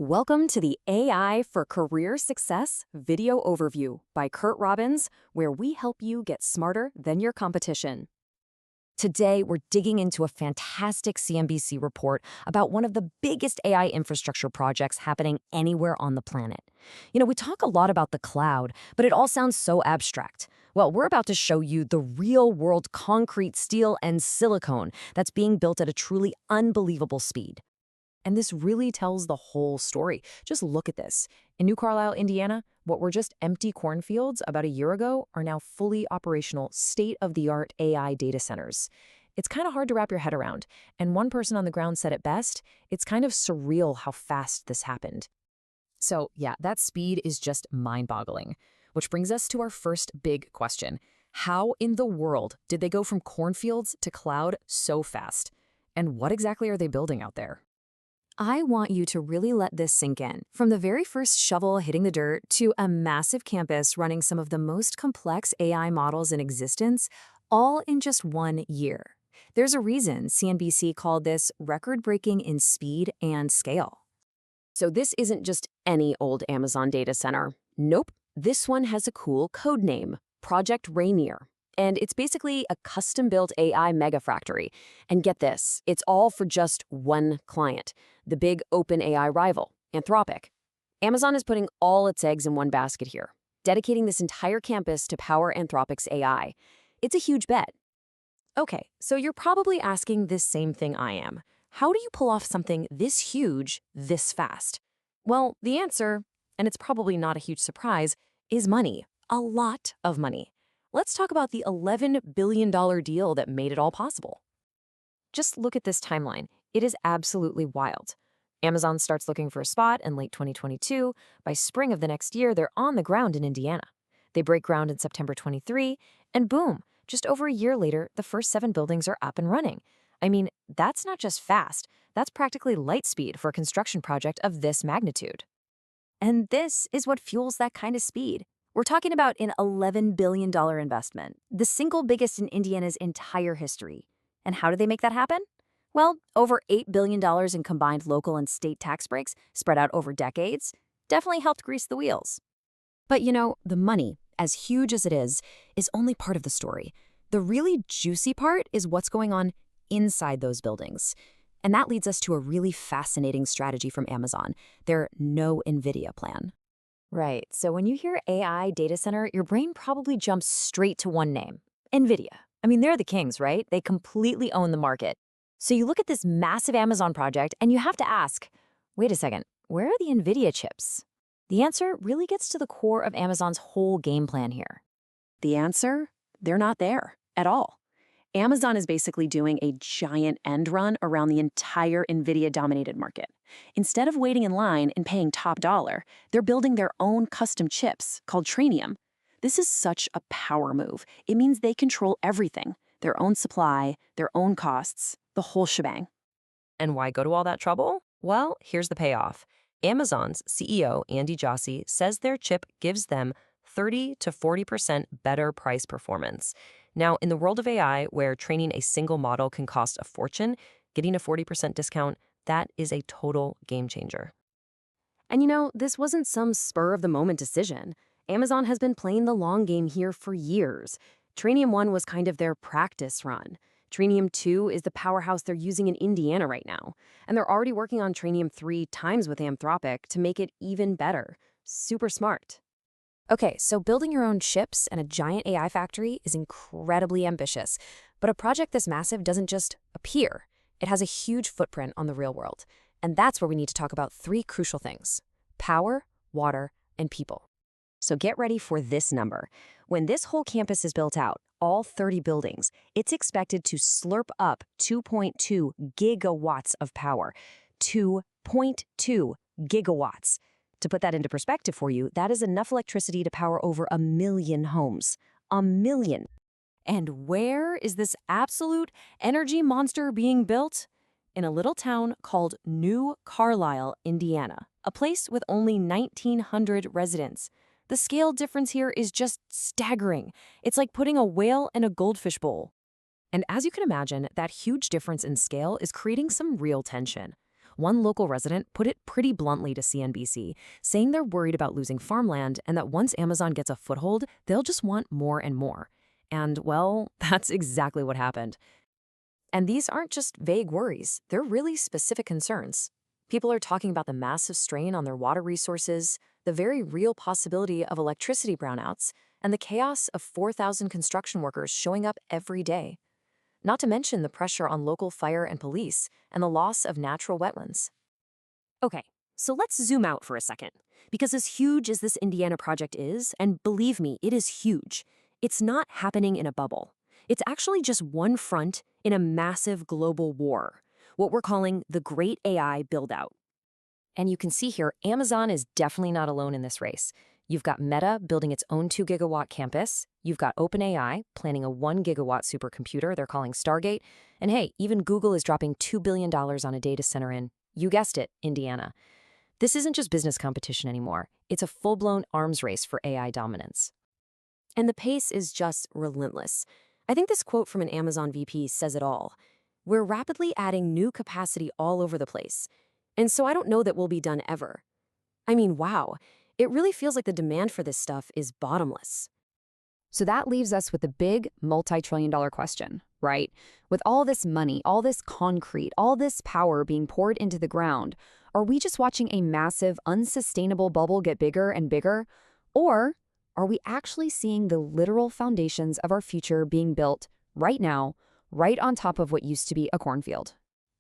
Welcome to the AI for Career Success video overview by Kurt Robbins, where we help you get smarter than your competition. Today, we're digging into a fantastic CNBC report about one of the biggest AI infrastructure projects happening anywhere on the planet. We talk a lot about the cloud, but it all sounds so abstract. Well, we're about to show you the real-world concrete, steel, and silicone that's being built at a truly unbelievable speed. And this really tells the whole story. Just look at this. In New Carlisle, Indiana, what were just empty cornfields about a year ago are now fully operational, state-of-the-art AI data centers. It's kind of hard to wrap your head around, and one person on the ground said it best, it's kind of surreal how fast this happened. So yeah, that speed is just mind-boggling. Which brings us to our first big question. How in the world did they go from cornfields to cloud so fast? And what exactly are they building out there? I want you to really let this sink in. From the very first shovel hitting the dirt to a massive campus running some of the most complex AI models in existence, all in just 1 year. There's a reason CNBC called this record-breaking in speed and scale. So this isn't just any old Amazon data center. Nope, this one has a cool code name, Project Reineer. And it's basically a custom-built AI megafactory. And get this, it's all for just one client, the big open AI rival, Anthropic. Amazon is putting all its eggs in one basket here, dedicating this entire campus to power Anthropic's AI. It's a huge bet. Okay, so you're probably asking this same thing I am. How do you pull off something this huge, this fast? Well, the answer, and it's probably not a huge surprise, is money. A lot of money. Let's talk about the $11 billion deal that made it all possible. Just look at this timeline. It is absolutely wild. Amazon starts looking for a spot in late 2022. By spring of the next year, they're on the ground in Indiana. They break ground in September 23, and boom, just over a year later, the first 7 buildings are up and running. I mean, that's not just fast. That's practically light speed for a construction project of this magnitude. And this is what fuels that kind of speed. We're talking about an $11 billion investment, the single biggest in Indiana's entire history. And how did they make that happen? Well, over $8 billion in combined local and state tax breaks spread out over decades definitely helped grease the wheels. But the money, as huge as it is only part of the story. The really juicy part is what's going on inside those buildings. And that leads us to a really fascinating strategy from Amazon, their no NVIDIA plan. Right, so when you hear AI data center, your brain probably jumps straight to one name, NVIDIA. I mean, they're the kings, right? They completely own the market. So you look at this massive Amazon project and you have to ask, wait a second, where are the NVIDIA chips? The answer really gets to the core of Amazon's whole game plan here. The answer? They're not there at all. Amazon is basically doing a giant end run around the entire NVIDIA-dominated market. Instead of waiting in line and paying top dollar, they're building their own custom chips called Tranium. This is such a power move. It means they control everything, their own supply, their own costs, the whole shebang. And why go to all that trouble? Well, here's the payoff. Amazon's CEO, Andy Jassy, says their chip gives them 30 to 40% better price performance. Now, in the world of AI, where training a single model can cost a fortune, getting a 40% discount, that is a total game changer. And this wasn't some spur-of-the-moment decision. Amazon has been playing the long game here for years. Tranium 1 was kind of their practice run. Tranium 2 is the powerhouse they're using in Indiana right now. And they're already working on Tranium 3 times with Anthropic to make it even better. Super smart. Okay, so building your own chips and a giant AI factory is incredibly ambitious. But a project this massive doesn't just appear. It has a huge footprint on the real world. And that's where we need to talk about 3 crucial things: power, water, and people. So get ready for this number. When this whole campus is built out, all 30 buildings, it's expected to slurp up 2.2 gigawatts of power. 2.2 gigawatts. To put that into perspective for you, that is enough electricity to power over 1 million homes. 1 million. And where is this absolute energy monster being built? In a little town called New Carlisle, Indiana, a place with only 1,900 residents. The scale difference here is just staggering. It's like putting a whale in a goldfish bowl. And as you can imagine, that huge difference in scale is creating some real tension. One local resident put it pretty bluntly to CNBC, saying they're worried about losing farmland and that once Amazon gets a foothold, they'll just want more and more. And, well, that's exactly what happened. And these aren't just vague worries, they're really specific concerns. People are talking about the massive strain on their water resources, the very real possibility of electricity brownouts, and the chaos of 4,000 construction workers showing up every day. Not to mention the pressure on local fire and police and the loss of natural wetlands. Okay, so let's zoom out for a second. Because as huge as this Indiana project is, and believe me, it is huge, it's not happening in a bubble. It's actually just one front in a massive global war, what we're calling the Great AI Build-Out. And you can see here, Amazon is definitely not alone in this race. You've got Meta building its own 2-gigawatt campus. You've got OpenAI planning a 1-gigawatt supercomputer they're calling Stargate. And hey, even Google is dropping $2 billion on a data center in, you guessed it, Indiana. This isn't just business competition anymore. It's a full-blown arms race for AI dominance. And the pace is just relentless. I think this quote from an Amazon VP says it all. We're rapidly adding new capacity all over the place. And so I don't know that we'll be done ever. I mean, wow. It really feels like the demand for this stuff is bottomless. So that leaves us with the big multi-trillion-dollar question, right? With all this money, all this concrete, all this power being poured into the ground, are we just watching a massive, unsustainable bubble get bigger and bigger? Or are we actually seeing the literal foundations of our future being built right now, right on top of what used to be a cornfield?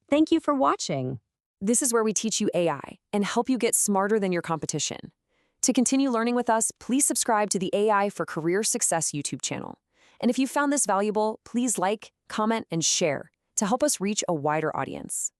Thank you for watching. This is where we teach you AI and help you get smarter than your competition. To continue learning with us, please subscribe to the AI for Career Success YouTube channel. And if you found this valuable, please like, comment, and share to help us reach a wider audience.